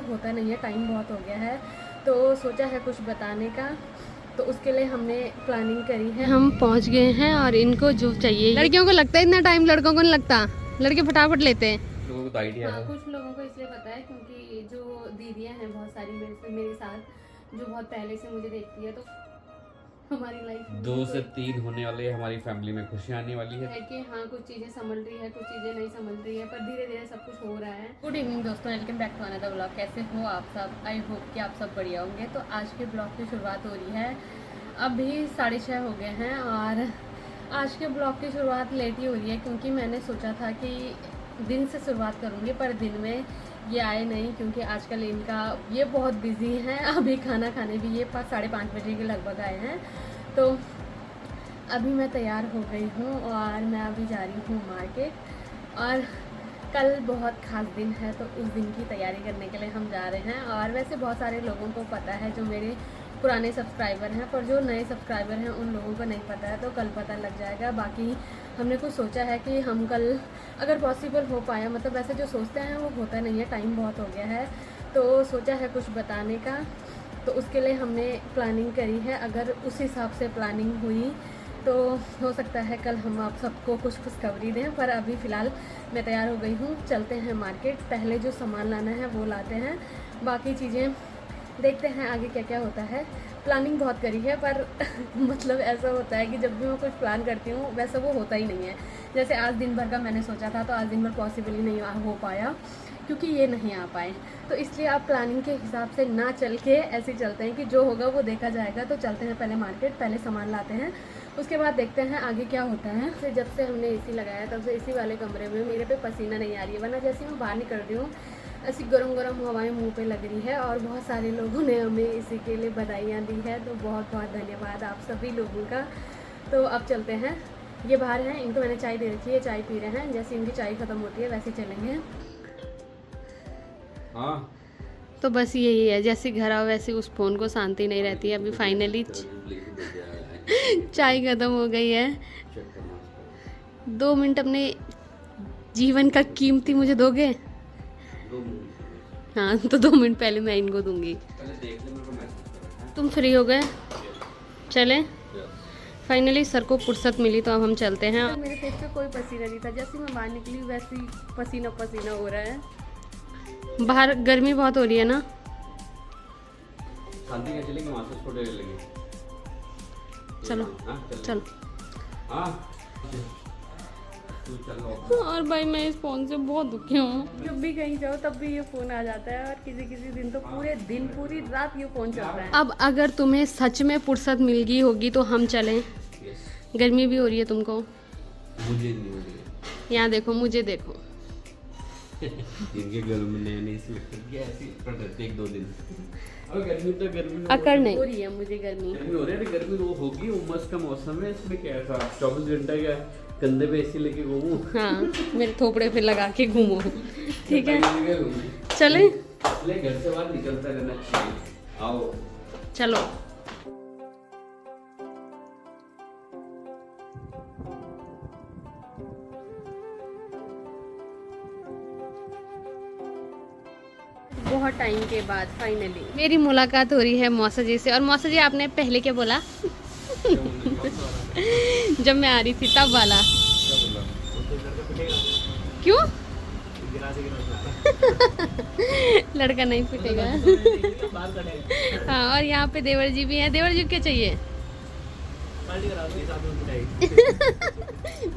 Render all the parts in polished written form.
होता नहीं है, टाइम बहुत हो गया है, तो सोचा है कुछ बताने का, तो उसके लिए हमने प्लानिंग करी है। हम पहुंच गए हैं और इनको जो चाहिए, लड़कियों को लगता है इतना टाइम, लड़कों को नहीं लगता, लड़के फटाफट लेते हैं। लोगों को तो आइडिया है। कुछ लोगों को इसलिए पता है क्योंकि जो दीदियां हैं बहुत सारी मेरे साथ, जो बहुत पहले से मुझे देखती है, तो हमारी लाइफ 2 से 3 होने वाले, हमारी फैमिली में खुशियाँ आने वाली है कि हाँ कुछ चीज़ें संभल रही है, कुछ चीज़ें नहीं संभल रही है, पर धीरे धीरे सब कुछ हो रहा है। गुड इवनिंग दोस्तों, welcome back to another blog. कैसे हो आप सब? आई होप कि आप सब बढ़िया होंगे। तो आज के ब्लॉग की शुरुआत हो रही है, अभी 6:30 हो गए हैं और आज के ब्लॉग की शुरुआत लेट ही हो रही है क्योंकि मैंने सोचा था कि दिन से शुरुआत करूँगी, पर दिन में ये आए नहीं क्योंकि आजकल इनका ये बहुत बिजी हैं। अभी खाना खाने भी ये 5-5:30 बजे के लगभग आए हैं। तो अभी मैं तैयार हो गई हूँ और मैं अभी जा रही हूँ मार्केट, और कल बहुत ख़ास दिन है तो उस दिन की तैयारी करने के लिए हम जा रहे हैं। और वैसे बहुत सारे लोगों को पता है जो मेरे पुराने सब्सक्राइबर हैं, पर जो नए सब्सक्राइबर हैं उन लोगों को नहीं पता है, तो कल पता लग जाएगा। बाकी हमने कुछ सोचा है कि हम कल अगर पॉसिबल हो पाया, मतलब वैसे जो सोचते हैं वो होता नहीं है, टाइम बहुत हो गया है, तो सोचा है कुछ बताने का, तो उसके लिए हमने प्लानिंग करी है। अगर उस हिसाब से प्लानिंग हुई तो हो सकता है कल हम आप सबको कुछ खुशखबरी दें, पर अभी फ़िलहाल मैं तैयार हो गई हूँ, चलते हैं मार्केट। पहले जो सामान लाना है वो लाते हैं, बाकी चीज़ें देखते हैं आगे क्या क्या होता है। प्लानिंग बहुत करी है पर मतलब ऐसा होता है कि जब भी मैं कुछ प्लान करती हूँ वैसा वो होता ही नहीं है। जैसे आज दिन भर का मैंने सोचा था, तो आज दिन भर पॉसिबल ही नहीं हो पाया क्योंकि ये नहीं आ पाए, तो इसलिए आप प्लानिंग के हिसाब से ना चल के ऐसे चलते हैं कि जो होगा वो देखा जाएगा। तो चलते हैं पहले मार्केट, पहले सामान लाते हैं, उसके बाद देखते हैं आगे क्या होता है। फिर जब से हमने एसी लगाया तब से एसी वाले कमरे में मेरे पे पसीना नहीं आ रही है, वरना जैसे मैं बाहर निकल रही हूँ ऐसी गरम गरम हवाएं मुंह पे लग रही है। और बहुत सारे लोगों ने हमें इसी के लिए बधाइयाँ दी है, तो बहुत बहुत धन्यवाद आप सभी लोगों का। तो अब चलते हैं, ये बाहर हैं, इनको मैंने चाय दे रखी है, चाय पी रहे हैं, जैसे इनकी चाय ख़त्म होती है वैसे चलेंगे। हाँ तो बस यही है, जैसे घर आओ वैसे उस फ़ोन को शांति नहीं रहती है। अभी फाइनली चाय ख़त्म हो गई है। 2 मिनट अपने जीवन का कीमती मुझे दोगे? हाँ, तो 2 मिनट पहले मैं इनको दूंगी। तुम फ्री हो गए? चलें? फाइनली सर को फुर्सत मिली तो अब हम चलते हैं। मेरे फेस पे कोई पसीना नहीं था, जैसे मैं बाहर निकली वैसे पसीना पसीना हो रहा है। बाहर गर्मी बहुत हो रही है ना। शांति का चलेंगे, वहाँ से छोटे ले लेंगे। चलो चलो। और भाई मैं इस फ़ोन से बहुत दुखी हूँ, जब भी कहीं जाओ तब भी ये फ़ोन आ जाता है, और किसी किसी दिन तो पूरे दिन पूरी रात ये फ़ोन चल रहा है। अब अगर तुम्हें सच में फुर्सत मिल गई होगी तो हम चलें। गर्मी भी हो रही है तुमको? मुझे नहीं हो रही है। यहाँ देखो, मुझे देखो। इनके घर में नए नए ऐसी रहते 1-2 दिन। अब गर्मी तो गर्मी अकड़ नहीं हो रही है, मुझे गर्मी हो रही है। गर्मी वो होगी, उमस का मौसम है, इसमें क्या था 24 घंटे का कंधे पे एसी लेके घूमूं। हाँ, मेरे थोपड़े पे लगा के घूमो, ठीक है? चले? घर से बाहर निकलता रहना चाहिए। आओ चलो। बहुत टाइम के बाद फाइनली मेरी मुलाकात हो रही है मौसा जी से। और मौसा जी आपने पहले क्या बोला? जब मैं आ रही थी तब वाला। क्यों? लड़का नहीं पिटेगा। हाँ, और यहाँ पे देवर जी भी हैं। देवर जी क्या चाहिए?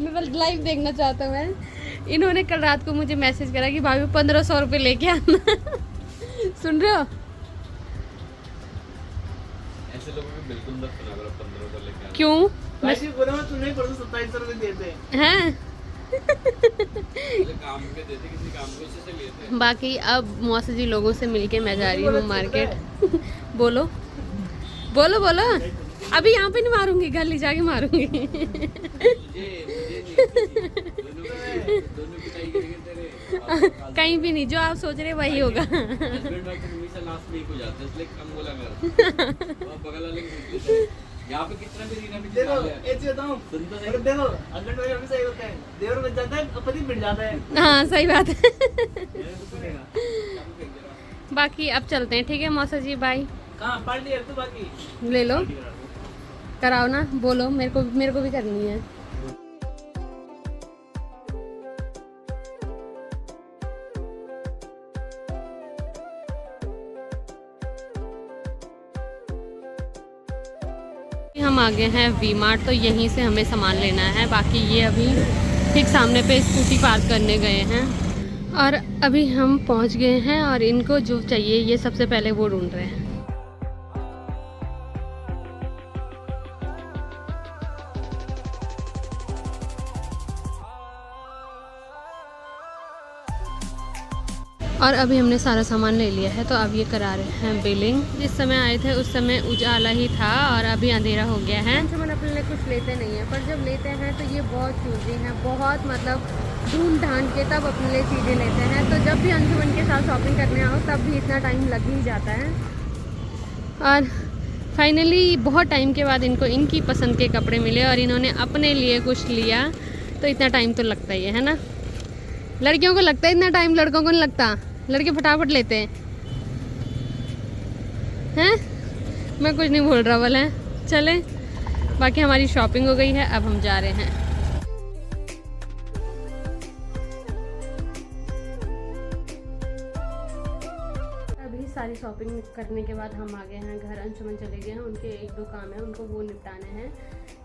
मैं बस लाइव देखना चाहता हूँ। मैं इन्होंने कल रात को मुझे मैसेज करा कि भाभी 1500 रुपये लेके आना। सुन रहे हो? ऐसे लोगों को बिल्कुल मत सुना करो 1500 लेके आना। क्यों? मैं बोला मैं तुम्हें 2700 रुपये देते हैं। काम के देते, किसी काम को उससे लेते हैं। बाकी अब मौसा जी लोगों से मिलके मैं जा रही हूँ मार्केट। बोलो बोलो बोलो। अभी यहाँ पे नहीं मारूंगी, घर ले जाके मारूंगी। कहीं भी नहीं, जो आप सोच रहे वही होगा। यहाँ पे कितना भी रीना भी देखो ऐसे बताऊं, देखो हस्बैंड वाइफ हमेशा सही होते हैं, देवर बच जाता है और पति बिट जाता है। हाँ सही बात है। बाकी अब चलते हैं, ठीक है मौसा जी, बाय। कहाँ पार्टी है तो बाकी ले लो, कराओ ना, बोलो, मेरे को भी करनी है। हम आ गए हैं वी मार्ट, तो यहीं से हमें सामान लेना है। बाकी ये अभी ठीक सामने पे स्कूटी पार्क करने गए हैं और अभी हम पहुंच गए हैं और इनको जो चाहिए ये सबसे पहले वो ढूंढ रहे हैं। और अभी हमने सारा सामान ले लिया है, तो अब ये करा रहे हैं बिलिंग। जिस समय आए थे उस समय उजाला ही था और अभी अंधेरा हो गया है। अंशुमन अपने लिए कुछ लेते नहीं है, पर जब लेते हैं तो ये बहुत चूजी हैं, बहुत मतलब ढूंढ ढांड के तब अपने लिए चीज़ें लेते हैं। तो जब भी अंशुमन के साथ शॉपिंग करने आओ तब भी इतना टाइम लग ही जाता है। और फाइनली बहुत टाइम के बाद इनको इनकी पसंद के कपड़े मिले और इन्होंने अपने लिए कुछ लिया, तो इतना टाइम तो लगता ही है ना। लड़कियों को लगता है इतना टाइम, लड़कों को नहीं लगता। लड़के फटाफट लेते हैं। मैं कुछ नहीं बोल रहा वाला है, चले। बाकी हमारी शॉपिंग हो गई है, अब हम जा रहे हैं। अभी सारी शॉपिंग करने के बाद हम आ गए हैं घर। अंशुमन चले गए हैं, उनके एक दो काम है, उनको वो निपटाने हैं,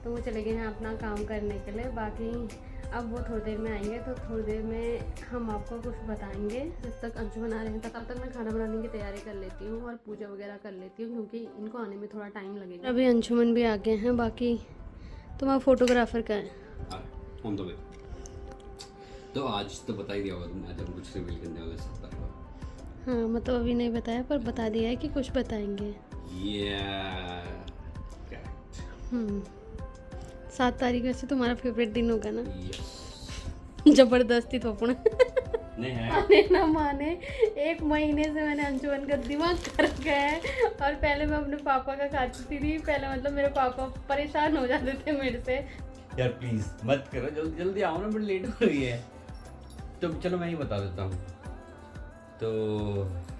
तो वो चले गए हैं अपना काम करने के लिए। बाकी अब वो थोड़ी देर में आएंगे, तो थोड़ी देर में हम आपको कुछ बताएंगे। जब तक अंशुमन आ रहे हैं तब तक मैं खाना बनाने की तैयारी कर लेती हूँ और पूजा वगैरह कर लेती हूँ, क्योंकि इनको आने में थोड़ा टाइम लगेगा। अभी अंशुमन भी आ गए हैं। बाकी तुम्हारा फोटोग्राफर का है तो आज तो बता ही दिया होगा तुमने, आज हम कुछ रिवील करने वाले सब। हाँ मतलब अभी नहीं बताया, पर बता दिया है कि कुछ बताएंगे। 7 तारीख वैसे तुम्हारा फेवरेट दिन होगा ना? जबरदस्ती थोपना माने ना माने, 1 महीने से मैंने अंशुमन का दिमाग कर रखा है। और पहले मैं अपने पापा का खाती थी, पहले मतलब मेरे पापा परेशान हो जाते थे मेरे से। यार प्लीज मत करो, जल्दी जल्दी आओ ना, बड़ी लेट हो रही है। तो चलो मैं ही बता देता हूँ। तो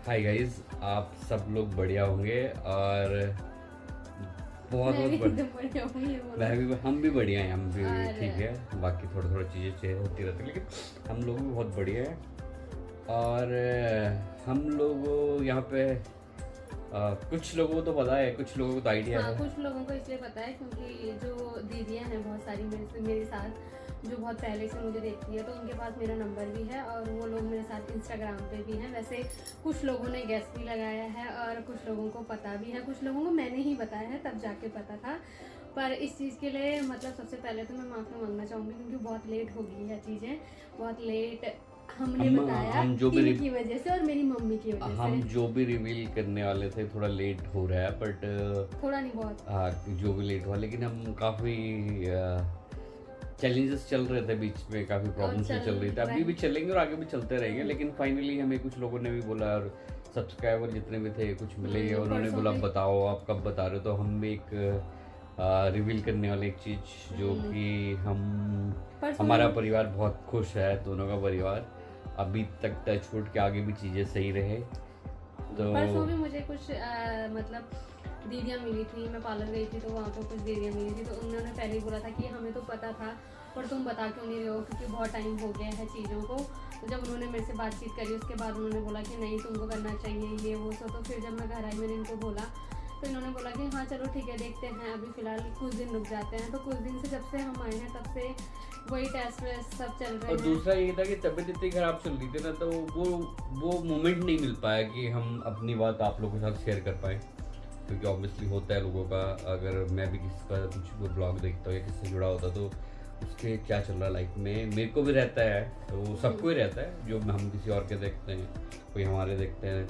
हाय गाइस, आप सब लोग बढ़िया होंगे और बहुत बढ़िया होंगे। हम भी बढ़िया हैं, हम भी ठीक है। बाकी थोड़ा चीज़ें चेंज होती रहती है, लेकिन हम लोग भी बहुत बढ़िया हैं। और हम लोग यहाँ पे कुछ लोगों को तो पता है, कुछ लोगों को तो आइडिया है। कुछ लोगों को इसलिए पता है क्योंकि जो दीदियाँ हैं बहुत सारी मेरे साथ, जो बहुत पहले से मुझे देखती है, तो उनके पास मेरा नंबर भी है और वो लोग मेरे साथ इंस्टाग्राम पे भी हैं। वैसे कुछ लोगों ने गैस भी लगाया है और कुछ लोगों को पता भी है, कुछ लोगों को मैंने ही बताया है, तब जाके पता था। पर इस चीज़ के लिए मतलब सबसे पहले तो मैं माफ़ी मांगना चाहूँगी, क्योंकि बहुत लेट हो गई है चीज़ें, बहुत लेट हमने बताया इनकी वजह से और मेरी मम्मी की वजह से। हम जो भी रिवील करने वाले थे थोड़ा लेट हो रहा है, बट थोड़ा नहीं बहुत, हाँ जो भी लेट हुआ, लेकिन हम काफ़ी चैलेंजेस चल रहे थे बीच में, काफ़ी प्रॉब्लम्स चल रही थी, अभी भी चलेंगे और आगे भी चलते रहेंगे। लेकिन फाइनली हमें कुछ लोगों ने भी बोला, और सब्सक्राइबर जितने भी थे कुछ मिले, उन्होंने बोला बताओ आप कब बता रहे हो। तो हम भी एक रिवील करने वाली एक चीज़, जो कि हमारा परिवार बहुत खुश है, दोनों का परिवार अभी तक टच वुड के, आगे भी चीज़ें सही रहे। तो परसों भी मुझे कुछ मतलब दीदियाँ मिली थी, मैं पार्लर गई थी तो वहाँ पर कुछ दीदियाँ मिली थी, तो उन्होंने पहले ही बोला था कि हमें तो पता था पर तुम बता क्यों नहीं रहे हो, क्योंकि बहुत टाइम हो गया है चीज़ों को। तो जब उन्होंने मेरे से बातचीत करी उसके बाद उन्होंने बोला कि नहीं तुमको करना चाहिए ये वो सब। तो फिर जब मैं घर आई मैंने इनको बोला, तो इन्होंने बोला कि हाँ चलो ठीक है देखते हैं, अभी फ़िलहाल कुछ दिन रुक जाते हैं। तो कुछ दिन से जब से हम आए हैं तब से वही टेस्ट वेस्ट सब चल रहे हैं। और दूसरा ये था कि तबीयत इतनी खराब चल रही थी ना, तो वो मोमेंट नहीं मिल पाया कि हम अपनी बात आप लोगों के साथ शेयर कर पाएँ, क्योंकि ऑब्वियसली होता है लोगों का, अगर मैं भी किसी का कुछ ब्लॉग देखता हूँ या किसी से जुड़ा होता तो उसके क्या चल रहा है लाइफ में, मेरे को भी रहता है, तो सबको ही रहता है, जो हम किसी और के देखते हैं, कोई हमारे देखते हैं।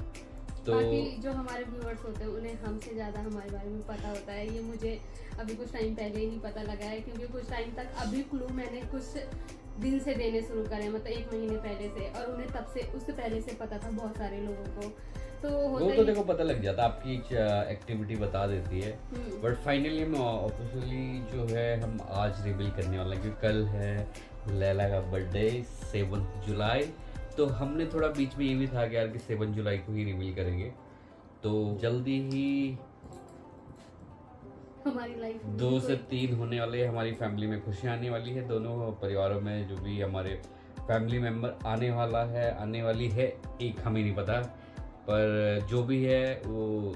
तो बाकी जो हमारे व्यूअर्स होते हैं उन्हें हमसे ज़्यादा हमारे बारे में पता होता है। ये मुझे अभी कुछ टाइम पहले ही पता लगा है, क्योंकि कुछ टाइम तक अभी क्लू मैंने कुछ दिन से देने शुरू करे, मतलब 1 महीने पहले से, और उन्हें तब से उससे पहले से पता था बहुत सारे लोगों को। तो वो तो देखो पता लग जाता, आपकी एक्टिविटी बता देती है। बट फाइनली मैं ऑफिशियली जो है हम आज रिवील करने वाला है, क्योंकि कल है लैला का बर्थडे 7 जुलाई। तो हमने थोड़ा बीच में ये भी था कि यार कि 7 जुलाई को ही रिवील करेंगे, तो जल्दी ही हमारी लाइफ 2 से 3 होने वाले, हमारी फैमिली में खुशियाँ आने वाली है। दोनों परिवारों में जो भी हमारे फैमिली मेम्बर आने वाली है, एक हमें नहीं पता, पर जो भी है वो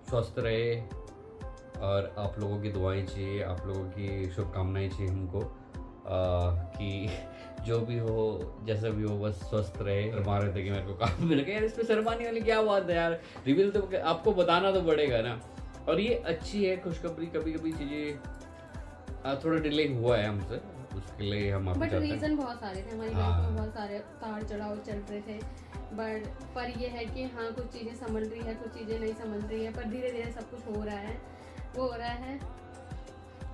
स्वस्थ रहे और आप लोगों की दुआएं चाहिए, आप लोगों की शुभकामनाएं चाहिए हमको कि जो भी हो जैसा भी हो बस स्वस्थ रहे। शर्मा रहे थे कि मेरे को काम मिल गया यार, इसमें शर्माने वाली क्या बात है यार, रिवील तो आपको बताना तो पड़ेगा ना। और ये अच्छी है खुशखबरी, कभी कभी चीज़ें थोड़ा डिले हुआ है हमसे, उसके लिए हम आपको बट चाहते हैं। रीजन बहुत सारे थे हमारी लाइफ में, बहुत सारे उतार चढ़ाव चल रहे थे, बट पर ये है कि हाँ कुछ चीज़ें संभल रही है, कुछ चीज़ें नहीं संभल रही है, पर धीरे धीरे सब कुछ हो रहा है। वो हो रहा है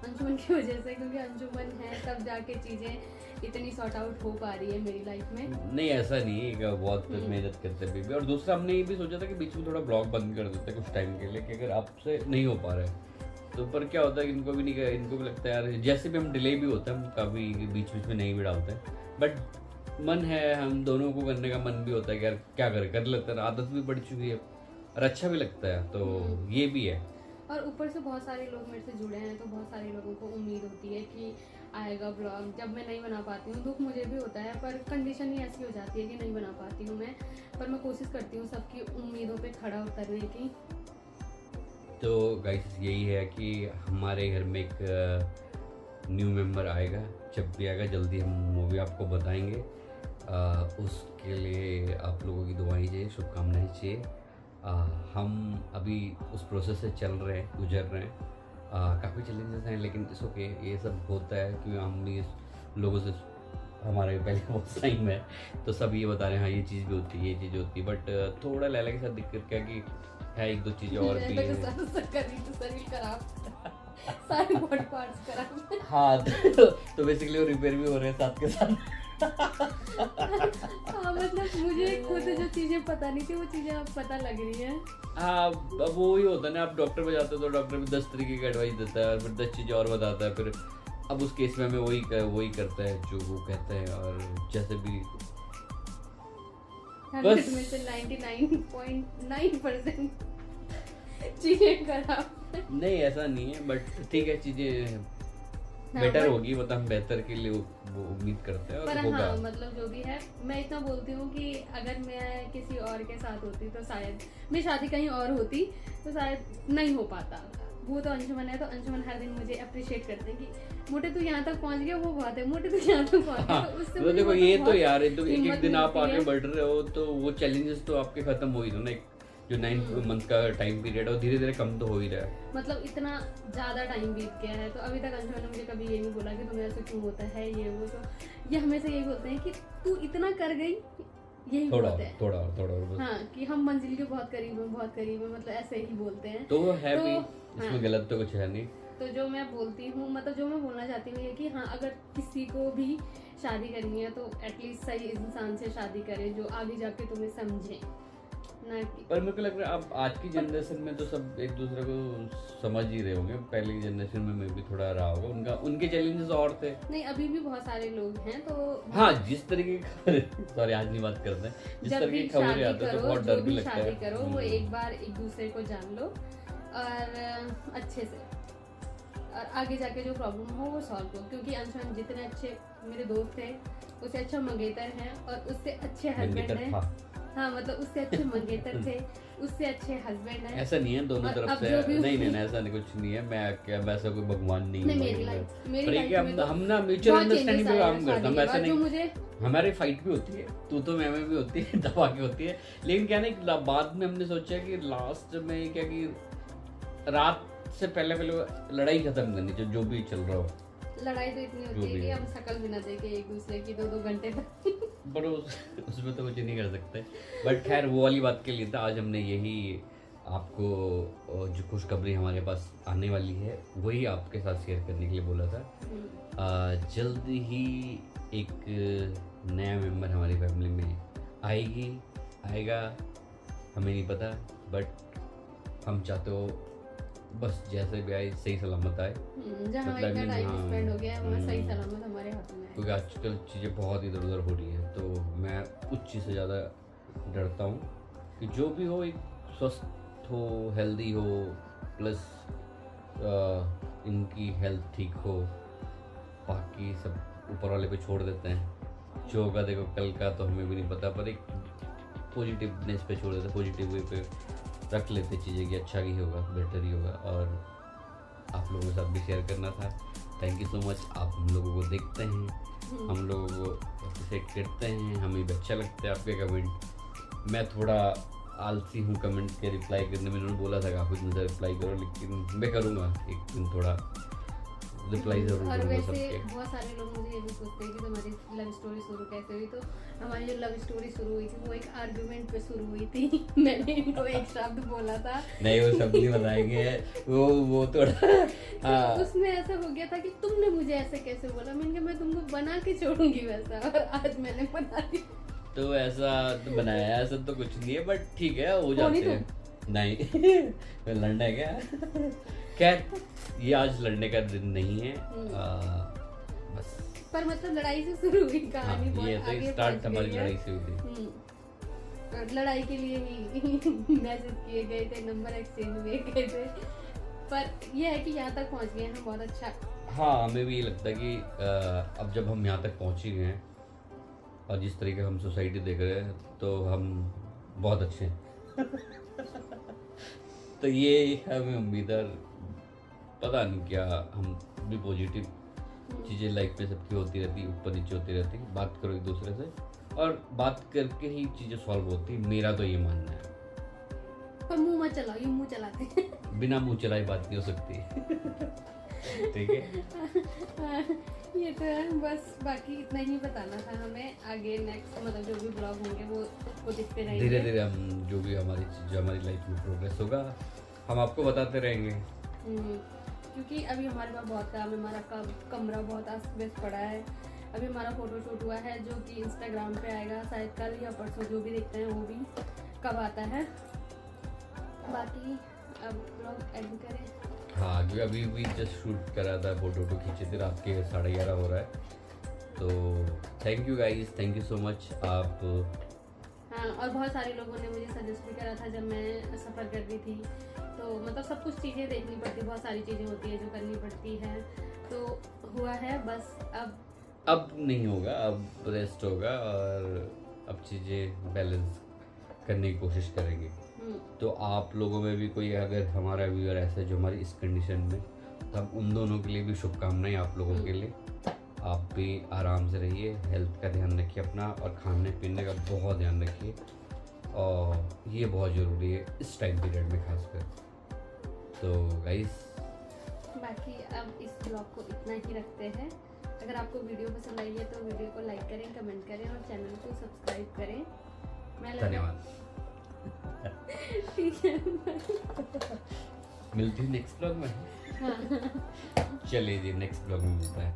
अंशुमन की वजह से, क्योंकि अंशुमन है तब जाके चीज़ें इतनी सॉर्ट आउट हो पा रही है मेरी लाइफ में। नहीं ऐसा नहीं है कि बहुत मेहनत करते भी, और दूसरा हमने ये भी सोचा था कि बीच में थोड़ा ब्लॉग बंद कर देते कुछ टाइम के लिए, कि अगर आपसे नहीं हो पा रहा है तो पर क्या होता है कि इनको भी नहीं, इनको भी लगता है यार, जैसे भी हम डिले भी होता है, हम कभी बीच बीच में नहीं भी डालते हैं, बट मन है, हम दोनों को करने का मन भी होता है कि यार क्या करें, कर लेते हैं, आदत भी बढ़ चुकी है और अच्छा भी लगता है, तो ये भी है। और ऊपर से बहुत सारे लोग मेरे से जुड़े हैं, तो बहुत सारे लोगों को उम्मीद होती है कि आएगा ब्लॉग। जब मैं नहीं बना पाती हूँ दुख मुझे भी होता है, पर कंडीशन ही ऐसी हो जाती है कि नहीं बना पाती हूँ मैं, पर मैं कोशिश करती हूँ सबकी उम्मीदों पे खड़ा उतरने की। तो गाइस यही है कि हमारे घर में एक न्यू मेंबर आएगा, जब भी आएगा जल्दी हम वो भी आपको बताएंगे। उसके लिए आप लोगों की दुआएं चाहिए, शुभकामनाएं चाहिए। हम अभी उस प्रोसेस से चल रहे हैं, गुजर रहे हैं, काफ़ी चैलेंजेस हैं, लेकिन इट्स ओके, ये सब होता है क्योंकि हम भी लोगों से हमारे पहले बहुत टाइम है, तो सब ये बता रहे हैं हाँ ये चीज़ भी होती है, ये चीज़ होती है, बट थोड़ा लैला के साथ दिक्कत क्या कि है, एक दो चीज़ें और भी है। शरीर खराब, सारे बॉडी पार्ट्स खराब। हाँ तो बेसिकली वो रिपेयर भी हो रहे हैं साथ के साथ। हाँ मतलब मुझे खुद जो चीजें पता नहीं थी वो चीजें अब पता लग रही है। हाँ अब वो ही होता है ना, आप डॉक्टर पे जाते हो तो डॉक्टर भी 10 तरीके की एडवाइस देता है और फिर 10 चीज़ें और बताता है, फिर अब उस केस में हमें वही करता है जो वो कहते हैं, और जैसे भी 100 में से 99.9% चीजें खराब। नहीं ऐसा नहीं है, बट ठीक है, चीज़ें बेटर होगी, मतलब हम बेहतर के लिए वो उम्मीद करते हैं और पर होगा। हाँ मतलब जो भी है, मैं इतना बोलती हूँ कि अगर मैं किसी और के साथ होती तो शायद मेरी शादी कहीं और होती तो शायद नहीं हो पाता। वो तो अंशुमन है, तो अंशुमन हर दिन मुझे अप्रिशिएट करते हैं कि मोटे तू यहाँ तक पहुँच गया, वो बात है, मोटे तू यहाँ तक पहुँच गया। तो उससे तो देखो ये तो यार एक हिम्मत दिन आप मिलती आगे है। बढ़ रहे हो तो वो चैलेंजेस तो आपके खत्म हो ही रहे ना, एक जो 9 मंथ का टाइम पीरियड है वो धीरे धीरे कम तो हो ही रहा है। मतलब इतना ज्यादा टाइम बीत गया है, तो अभी तक अंशुमन ने मुझे कभी ये नहीं बोला कि तुम्हें ऐसे क्यों होता है, ये वो, तो ये हमेशा यही बोलते हैं कि तू इतना कर गई, यही बोलते हैं थोड़ा और हाँ, कि हम मंजिल के बहुत करीब हैं, बहुत करीब हैं, मतलब ऐसे ही बोलते हैं। तो वो है तो, भी, इसमें हाँ। गलत तो कुछ है नहीं। तो जो मैं बोलती हूँ, मतलब जो मैं बोलना चाहती हूँ ये कि हाँ अगर किसी को भी शादी करनी है तो एटलीस्ट सही इंसान से शादी करे जो आगे जाके तुम्हें समझे, ना कि पर मेरे को लग रहा है अब आज की जनरेशन में तो सब एक दूसरे को समझ ही रहे होंगे, पहले की जनरेशन में मैं भी थोड़ा रहा होगा, उनके चैलेंजेस और थे। नहीं, अभी भी बहुत सारे लोग हैं। तो हाँ जिस तरीके की सॉरी आज नहीं बात करते हैं, जिस जब तरह भी की खबरें शादी आती है तो करो, बहुत जो डर भी भी लगता शादी है। करो वो एक बार एक दूसरे को जान लो और अच्छे से, और आगे जाके जो प्रॉब्लम हो वो सॉल्व हो, क्योंकि अंशुमन जितने अच्छे मेरे दोस्त थे उससे अच्छा मंगेतर है और उससे अच्छे हस्बैंड मंगेतर है। था। हाँ मतलब उससे अच्छे मंगेतर थे, उससे अच्छे हस्बैंड है। ऐसा नहीं है दोनों और तरफ अब से, जो भी- नहीं ऐसा नहीं, कुछ नहीं है, मैं क्या वैसा कोई भगवान नहीं नहीं, हूँ मेरी भाई। लाइफ पर ये कि में तो हम ना म्यूचुअल बहुत अंडरस्टैंडिंग changes पे आए काम हैं करते हैं, शादी के वैसा बाद, जो नहीं, मुझे हमारी फाइट भी होती है, तू तो मैं भी होती है, दबा के होती है, लेकिन क्या ना बाद में हमने सोचा कि लास्ट में क्या कि रात से पहले लड़ाई खत्म करनी, जो भी चल रहा हो। लड़ाई तो इतनी जो होती है भी कि है। हम शक्ल भी ना देखे एक दूसरे की 2-2 घंटे तक। पर उसमें तो कुछ नहीं कर सकते, बट खैर वो वाली बात के लिए था आज हमने यही आपको जो खुशखबरी हमारे पास आने वाली है वही आपके साथ शेयर करने के लिए बोला था। जल्द ही एक नया मेंबर हमारी फैमिली में आएगा, हमें नहीं पता, बट हम चाहते हो बस जैसे भी आए सही सलामत आए जहाँ मतलब इतना टाइम हाँ, स्पेंड हो गया है वहाँ सही सलामत हमारे हाथों में है। क्योंकि आजकल चीज़ें बहुत इधर उधर हो रही हैं, तो मैं उस चीज़ से ज़्यादा डरता हूँ कि जो भी हो एक स्वस्थ हो, हेल्दी हो, प्लस इनकी हेल्थ ठीक हो, बाकी सब ऊपर वाले पे छोड़ देते हैं। जो होगा देखो कल का तो हमें भी नहीं पता, पर एक पॉजिटिवनेस पे छोड़ देते, पॉजिटिव वे पे रख लेते चीज़ें कि अच्छा ही होगा, बेटर ही होगा। और आप लोगों के साथ भी शेयर करना था। Thank you so much. आप हम लोगों को देखते हैं, हम लोगों को अप्रिशिएट करते हैं, हमें भी अच्छा लगता है आपके कमेंट। मैं थोड़ा आलसी हूँ कमेंट के रिप्लाई करने में, उन्होंने बोला था कि आप इतने से रिप्लाई करो, लेकिन मैं करूँगा एक दिन थोड़ा रिप्लाई जरूर और करूँगा वैसे सबके। बहुत सारे लोग मुझे ये भी पूछते हैं कि तुम्हारी लव स्टोरी शुरू कैसे हुई। तो हमारी जो लव स्टोरी शुरू हुई थी वो एक आर्गुमेंट पे शुरू हुई थी। मैंने इनको एक शब्द बोला था, नहीं वो शब्द नहीं बताएंगे, वो थोड़ा तो उसमें ऐसा हो गया था कि तुमने मुझे ऐसे कैसे बोला। मैंने कहा मैं तुमको बना के छोड़ूंगी वैसा, और आज मैंने बना दिया। तो ऐसा तो बनाया, ऐसा तो कुछ नहीं है, बट ठीक है हो कौन ही जाते हैं। नहीं लड़ना है क्या? खैर ये आज लड़ने का दिन नहीं है, बस पर मतलब लड़ाई से शुरू हुई हाँ, कहानी, बहुत ये आगे तो स्टार्ट पहुंच हमारी गई है। लड़ाई से हुई थी। और लड़ाई के लिए ही मैसेज किए गए थे, नंबर एक्सचेंज हुए गए थे, पर यह है कि यहाँ तक पहुँच गए हम, बहुत अच्छा। हाँ हमें भी ये लगता है कि अब जब हम यहाँ तक पहुँच ही गए हैं और जिस तरीके हम सोसाइटी देख रहे हैं तो हम बहुत अच्छे हैं। तो ये हमें उम्मीद है, पता नहीं क्या, हम भी पॉजिटिव चीज़ें लाइफ में सबकी होती रहती, ऊपर नीचे होती रहती, बात करो एक दूसरे से और बात करके ही चीज़ें सॉल्व होती, मेरा तो ये मानना है। पर मुंह मत चलाओ, ये मुंह चलाते हैं। बिना मुंह चलाए बात नहीं हो सकती। ठीक है, ये तो है, बस बाकी इतना ही बताना था हमें। आगे नेक्स्ट मतलब जो भी ब्लॉग होंगे वो आपको दिखते रहेंगे। धीरे धीरे हम जो भी हमारी लाइफ में प्रोग्रेस होगा हम आपको बताते रहेंगे। क्योंकि अभी हमारे पास बहुत काम है, हमारा कमरा बहुत अस्त व्यस्त पड़ा है। अभी हमारा फोटोशूट हुआ है जो कि इंस्टाग्राम पे आएगा शायद कल या परसों, जो भी देखते हैं वो भी कब आता है। बाकी अब ब्लॉग एंड करें। हाँ क्योंकि अभी भी जस्ट शूट करा था, फोटो खींचे थे, रात के 11:30 हो रहा है। तो thank you guys, thank you so much. आप हाँ, और बहुत सारे लोगों ने मुझे सजेस्ट भी करा था जब मैं सफ़र कर रही थी, तो मतलब सब कुछ चीज़ें देखनी पड़ती, बहुत सारी चीज़ें होती है जो करनी पड़ती है। तो हुआ है बस, अब नहीं होगा, अब रेस्ट होगा और अब चीज़ें बैलेंस करने की कोशिश करेंगे। तो आप लोगों में भी कोई अगर हमारा व्यूअर ऐसा है जो हमारी इस कंडीशन में, तो हम उन दोनों के लिए भी शुभकामनाएं आप लोगों के लिए। आप भी आराम से रहिए, हेल्थ का ध्यान रखिए अपना, और खाने पीने का बहुत ध्यान रखिए, और ये बहुत ज़रूरी है इस टाइम पीरियड में खासकर। तो गाइस बाकी अब इस ब्लॉग को इतना ही रखते हैं। अगर आपको वीडियो पसंद आई है तो वीडियो को लाइक करें, कमेंट करें और चैनल को सब्सक्राइब करें। मैं धन्यवाद। ठीक है, मिलती हूँ नेक्स्ट ब्लॉग में। हाँ। चलिए जी, नेक्स्ट ब्लॉग में मिलता है।